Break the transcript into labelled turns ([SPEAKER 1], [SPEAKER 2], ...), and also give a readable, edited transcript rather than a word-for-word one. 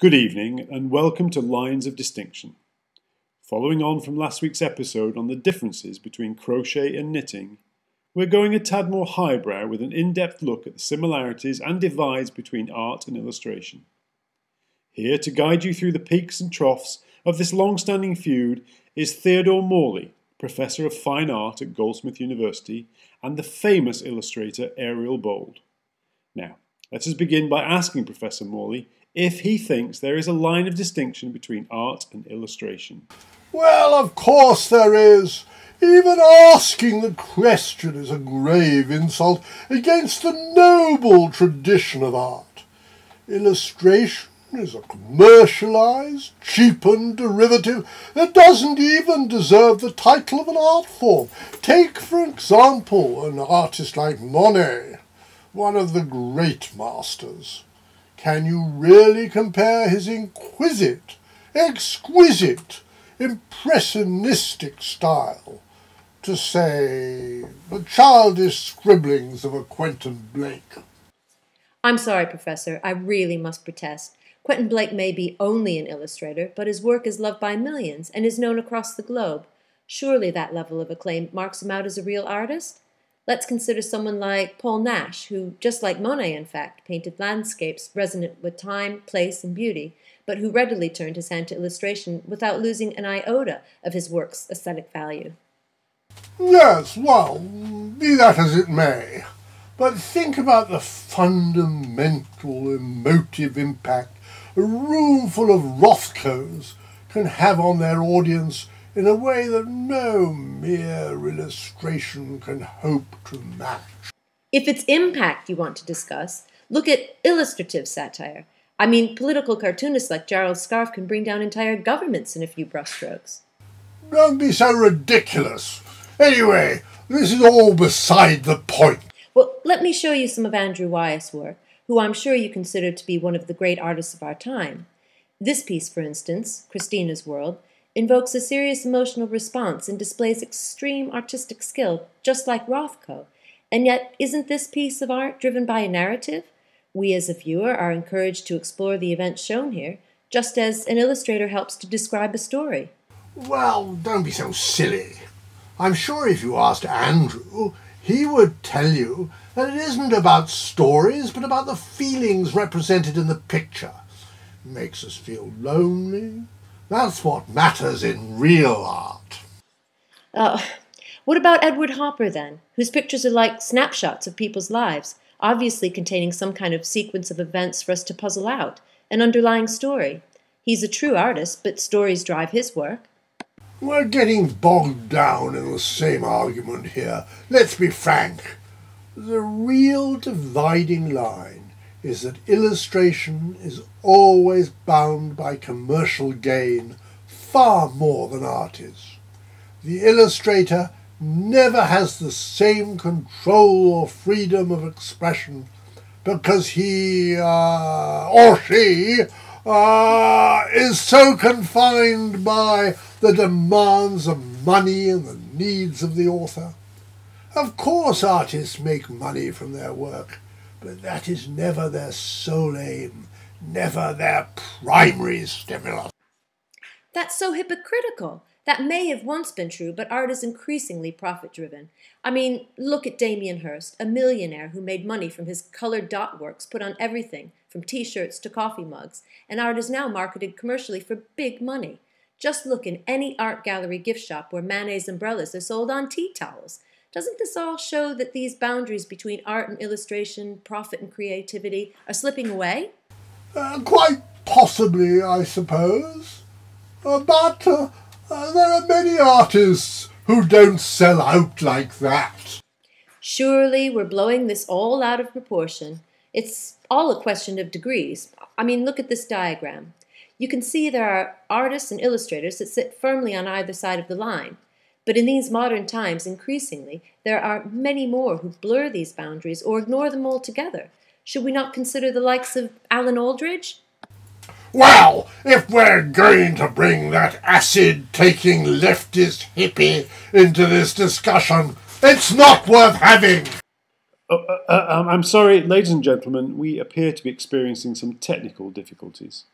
[SPEAKER 1] Good evening and welcome to Lines of Distinction. Following on from last week's episode on the differences between crochet and knitting, we're going a tad more highbrow with an in-depth look at the similarities and divides between art and illustration. Here to guide you through the peaks and troughs of this long-standing feud is Theodore Morley, Professor of Fine Art at Goldsmith University, and the famous illustrator Ariel Bold. Now, let us begin by asking Professor Morley if he thinks there is a line of distinction between art and illustration.
[SPEAKER 2] Well, of course there is. Even asking the question is a grave insult against the noble tradition of art. Illustration is a commercialised, cheapened derivative that doesn't even deserve the title of an art form. Take, for example, an artist like Monet, one of the great masters. Can you really compare his exquisite, impressionistic style to, say, the childish scribblings of a Quentin Blake?
[SPEAKER 3] I'm sorry, Professor. I really must protest. Quentin Blake may be only an illustrator, but his work is loved by millions and is known across the globe. Surely that level of acclaim marks him out as a real artist? Let's consider someone like Paul Nash, who, just like Monet in fact, painted landscapes resonant with time, place, and beauty, but who readily turned his hand to illustration without losing an iota of his work's aesthetic value.
[SPEAKER 2] Yes, well, be that as it may. But think about the fundamental emotive impact a room full of Rothkos can have on their audience in a way that no mere illustration can hope to match.
[SPEAKER 3] If it's impact you want to discuss, look at illustrative satire. I mean, political cartoonists like Gerald Scarfe can bring down entire governments in a few brushstrokes.
[SPEAKER 2] Don't be so ridiculous. Anyway, this is all beside the point.
[SPEAKER 3] Well, let me show you some of Andrew Wyeth's work, who I'm sure you consider to be one of the great artists of our time. This piece, for instance, Christina's World, invokes a serious emotional response and displays extreme artistic skill, just like Rothko. And yet, isn't this piece of art driven by a narrative? We as a viewer are encouraged to explore the events shown here, just as an illustrator helps to describe a story.
[SPEAKER 2] Well, don't be so silly. I'm sure if you asked Andrew, he would tell you that it isn't about stories, but about the feelings represented in the picture. It makes us feel lonely. That's what matters in real art.
[SPEAKER 3] What about Edward Hopper, then, whose pictures are like snapshots of people's lives, obviously containing some kind of sequence of events for us to puzzle out, an underlying story? He's a true artist, but stories drive his work.
[SPEAKER 2] We're getting bogged down in the same argument here. Let's be frank. The real dividing line is that illustration is always bound by commercial gain far more than art is. The illustrator never has the same control or freedom of expression because he or she is so confined by the demands of money and the needs of the author. Of course artists make money from their work, but that is never their sole aim, never their primary stimulus.
[SPEAKER 3] That's so hypocritical. That may have once been true, but art is increasingly profit-driven. I mean, look at Damien Hirst, a millionaire who made money from his colored dot works put on everything, from T-shirts to coffee mugs, and art is now marketed commercially for big money. Just look in any art gallery gift shop where mayonnaise umbrellas are sold on tea towels. Doesn't this all show that these boundaries between art and illustration, profit and creativity, are slipping away?
[SPEAKER 2] Quite possibly, I suppose. But there are many artists who don't sell out like that.
[SPEAKER 3] Surely we're blowing this all out of proportion. It's all a question of degrees. I mean, look at this diagram. You can see there are artists and illustrators that sit firmly on either side of the line. But in these modern times, increasingly, there are many more who blur these boundaries or ignore them altogether. Should we not consider the likes of Alan Aldridge?
[SPEAKER 2] Well, if we're going to bring that acid-taking leftist hippie into this discussion, it's not worth having.
[SPEAKER 1] I'm sorry, ladies and gentlemen, we appear to be experiencing some technical difficulties.